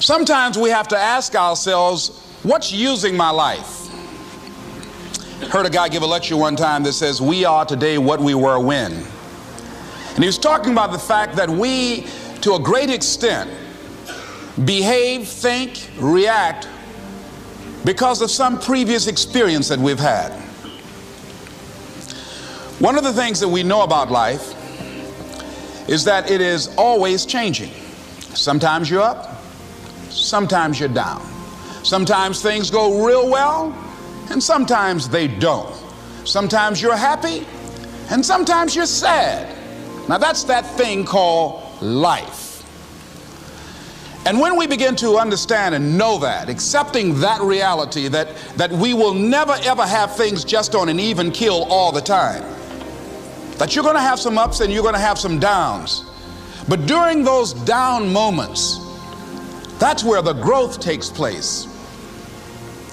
Sometimes we have to ask ourselves, what's using my life? Heard a guy give a lecture one time that says, we are today what we were when. And he was talking about the fact that we, to a great extent, behave, think, react because of some previous experience that we've had. One of the things that we know about life is that it is always changing. Sometimes you're up, sometimes you're down. Sometimes things go real well, and sometimes they don't. Sometimes you're happy, and sometimes you're sad. Now that's that thing called life. And when we begin to understand and know that, accepting that reality that we will never ever have things just on an even keel all the time, that you're going to have some ups and you're going to have some downs, but during those down moments, that's where the growth takes place.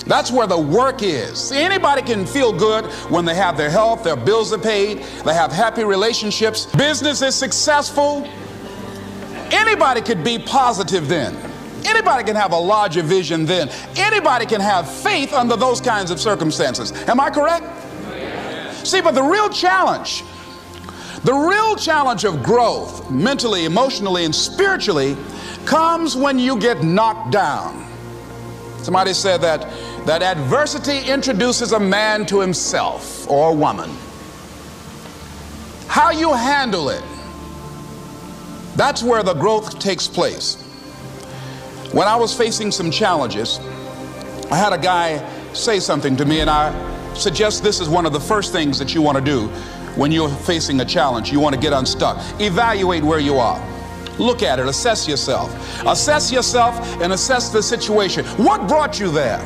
That's where the work is. See, anybody can feel good when they have their health, their bills are paid, they have happy relationships, business is successful. Anybody could be positive then. Anybody can have a larger vision then. Anybody can have faith under those kinds of circumstances. Am I correct? See, but the real challenge of growth, mentally, emotionally, and spiritually, comes when you get knocked down. Somebody said that adversity introduces a man to himself or a woman. How you handle it, that's where the growth takes place. When I was facing some challenges, I had a guy say something to me, and I suggest this is one of the first things that you want to do when you're facing a challenge. You want to get unstuck. Evaluate where you are. Look at it, assess yourself. Assess yourself and assess the situation. What brought you there?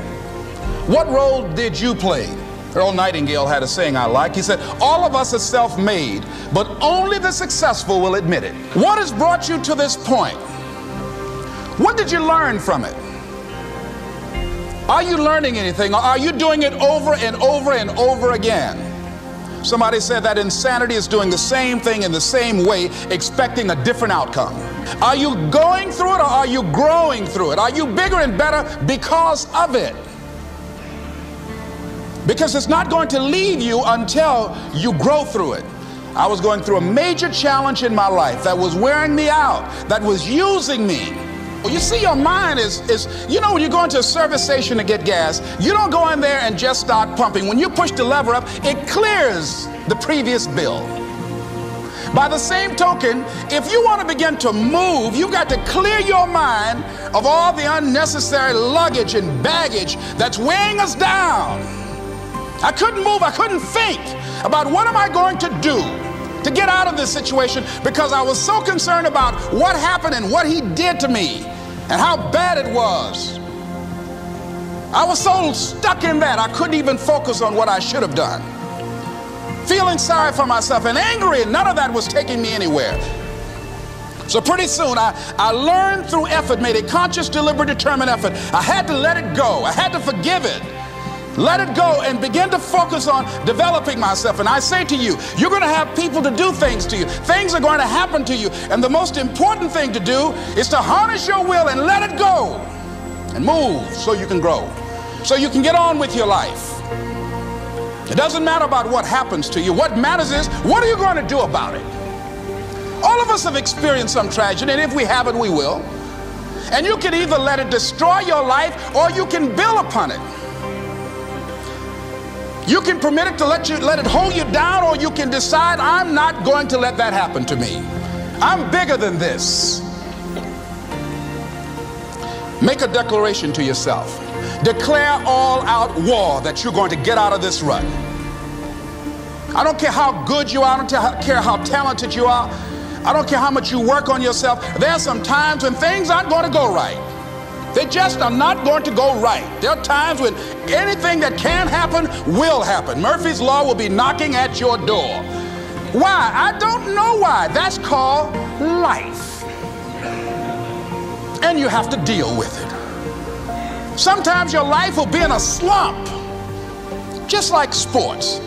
What role did you play? Earl Nightingale had a saying I like. He said, all of us are self-made, but only the successful will admit it. What has brought you to this point? What did you learn from it? Are you learning anything, or are you doing it over and over and over again? Somebody said that insanity is doing the same thing in the same way, expecting a different outcome. Are you going through it, or are you growing through it? Are you bigger and better because of it? Because it's not going to leave you until you grow through it. I was going through a major challenge in my life that was wearing me out, that was using me. Well, you see, your mind is, you know, when you go into a service station to get gas, you don't go in there and just start pumping. When you push the lever up, it clears the previous bill. By the same token, if you want to begin to move, you've got to clear your mind of all the unnecessary luggage and baggage that's weighing us down. I couldn't move, I couldn't think about what am I going to do to get out of this situation, because I was so concerned about what happened and what he did to me and how bad it was. I was so stuck in that I couldn't even focus on what I should have done. Feeling sorry for myself and angry, and none of that was taking me anywhere. So pretty soon I learned through effort, made a conscious, deliberate, determined effort. I had to let it go. I had to forgive it. Let it go and begin to focus on developing myself. And I say to you, you're going to have people to do things to you. Things are going to happen to you. And the most important thing to do is to harness your will and let it go and move so you can grow, so you can get on with your life. It doesn't matter about what happens to you. What matters is, what are you going to do about it? All of us have experienced some tragedy, and if we haven't, we will. And you can either let it destroy your life, or you can build upon it. You can permit it to let it hold you down, or you can decide, I'm not going to let that happen to me. I'm bigger than this. Make a declaration to yourself. Declare all-out war that you're going to get out of this rut. I don't care how good you are. I don't care how talented you are. I don't care how much you work on yourself. There are some times when things aren't going to go right. They just are not going to go right. There are times when anything that can happen will happen. Murphy's Law will be knocking at your door. Why? I don't know why. That's called life. And you have to deal with it. Sometimes your life will be in a slump, just like sports.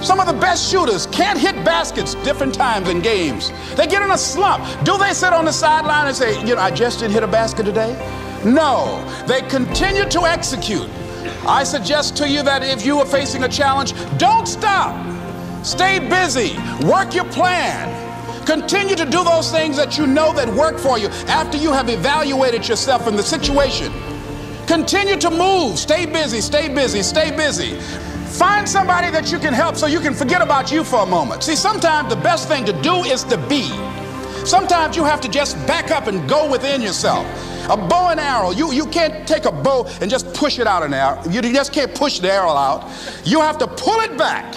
Some of the best shooters can't hit baskets different times in games. They get in a slump. Do they sit on the sideline and say, you know, I just didn't hit a basket today? No, they continue to execute. I suggest to you that if you are facing a challenge, don't stop. Stay busy. Work your plan. Continue to do those things that you know that work for you after you have evaluated yourself in the situation. Continue to move. Stay busy, stay busy, stay busy. Find somebody that you can help so you can forget about you for a moment. See, sometimes the best thing to do is to be. Sometimes you have to just back up and go within yourself. A bow and arrow, you can't take a bow and just push it out an arrow. You just can't push the arrow out. You have to pull it back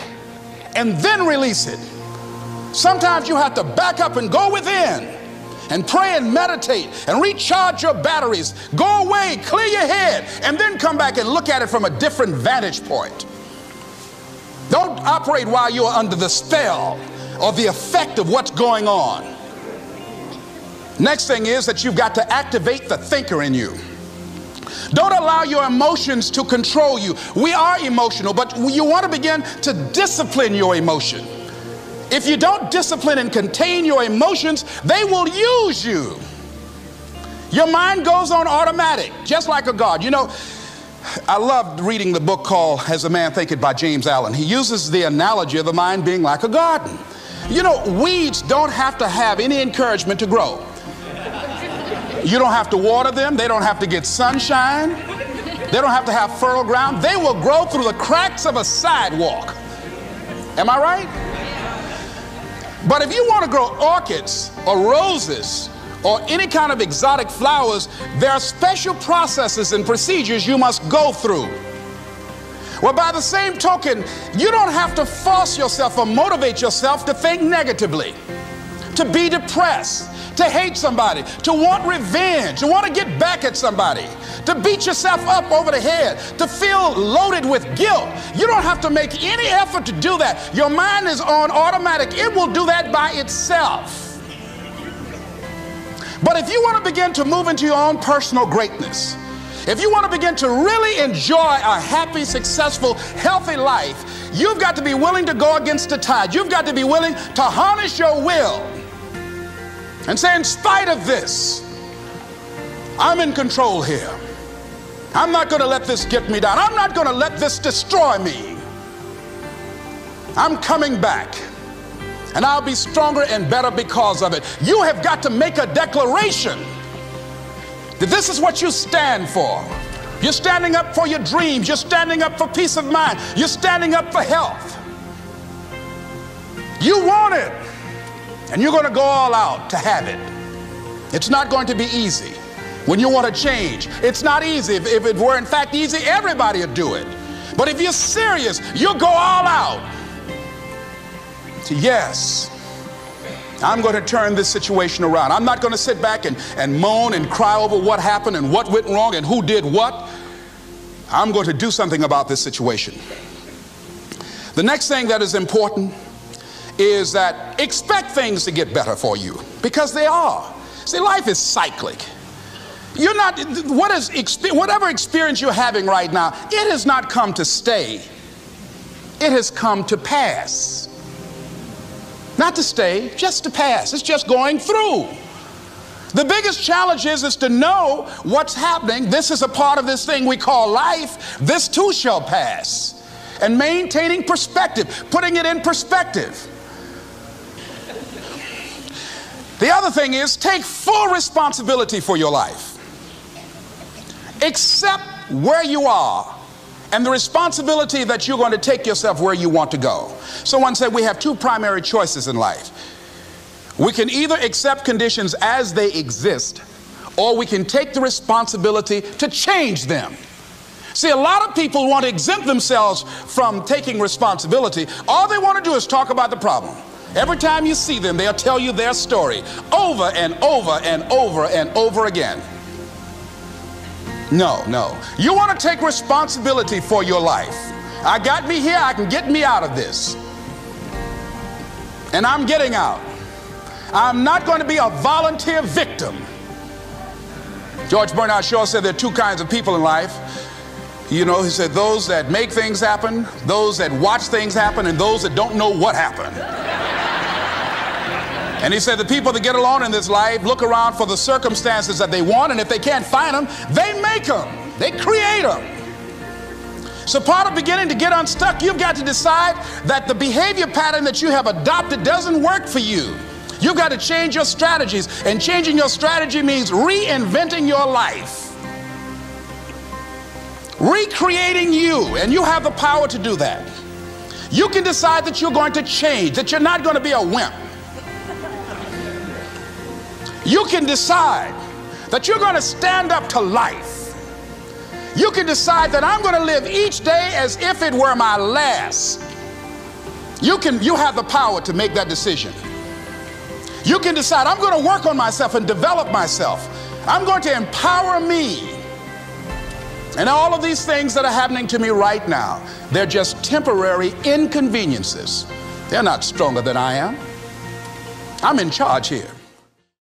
and then release it. Sometimes you have to back up and go within and pray and meditate and recharge your batteries. Go away, clear your head, and then come back and look at it from a different vantage point. Don't operate while you're under the spell or the effect of what's going on. Next thing is that you've got to activate the thinker in you. Don't allow your emotions to control you. We are emotional, but you want to begin to discipline your emotion. If you don't discipline and contain your emotions, they will use you. Your mind goes on automatic, just like a guard. You know, I loved reading the book called As a Man Thinketh by James Allen. He uses the analogy of the mind being like a garden. You know, weeds don't have to have any encouragement to grow. You don't have to water them. They don't have to get sunshine. They don't have to have fertile ground. They will grow through the cracks of a sidewalk. Am I right? But if you want to grow orchids or roses or any kind of exotic flowers, there are special processes and procedures you must go through. Well, by the same token, you don't have to force yourself or motivate yourself to think negatively, to be depressed, to hate somebody, to want revenge, to want to get back at somebody, to beat yourself up over the head, to feel loaded with guilt. You don't have to make any effort to do that. Your mind is on automatic. It will do that by itself. But if you want to begin to move into your own personal greatness, if you want to begin to really enjoy a happy, successful, healthy life, you've got to be willing to go against the tide. You've got to be willing to harness your will and say, in spite of this, I'm in control here. I'm not going to let this get me down. I'm not going to let this destroy me. I'm coming back, and I'll be stronger and better because of it. You have got to make a declaration that this is what you stand for. You're standing up for your dreams. You're standing up for peace of mind. You're standing up for health. You want it, and you're going to go all out to have it. It's not going to be easy. When you want to change, it's not easy. If it were in fact easy, everybody would do it. But if you're serious, you'll go all out. So yes, I'm going to turn this situation around. I'm not going to sit back and moan and cry over what happened and what went wrong and who did what. I'm going to do something about this situation. The next thing that is important is that expect things to get better for you, because they are. See, life is cyclic. You're not, whatever experience you're having right now, it has not come to stay. It has come to pass. Not to stay, just to pass. It's just going through. The biggest challenge is to know what's happening. This is a part of this thing we call life. This too shall pass. And maintaining perspective, putting it in perspective. The other thing is take full responsibility for your life. Accept where you are and the responsibility that you're going to take yourself where you want to go. Someone said we have two primary choices in life. We can either accept conditions as they exist, or we can take the responsibility to change them. See, a lot of people want to exempt themselves from taking responsibility. All they want to do is talk about the problem. Every time you see them, they'll tell you their story over and over and over and over again. No, no. You want to take responsibility for your life. I got me here, I can get me out of this. And I'm getting out. I'm not going to be a volunteer victim. George Bernard Shaw said there are two kinds of people in life. You know, he said those that make things happen, those that watch things happen, and those that don't know what happened. And he said the people that get along in this life look around for the circumstances that they want, and if they can't find them, they make them. They create them. So part of beginning to get unstuck, you've got to decide that the behavior pattern that you have adopted doesn't work for you. You've got to change your strategies, and changing your strategy means reinventing your life. Recreating you, and you have the power to do that. You can decide that you're going to change, that you're not going to be a wimp. You can decide that you're going to stand up to life. You can decide that I'm going to live each day as if it were my last. You have the power to make that decision. You can decide I'm going to work on myself and develop myself. I'm going to empower me. And all of these things that are happening to me right now, they're just temporary inconveniences. They're not stronger than I am. I'm in charge here.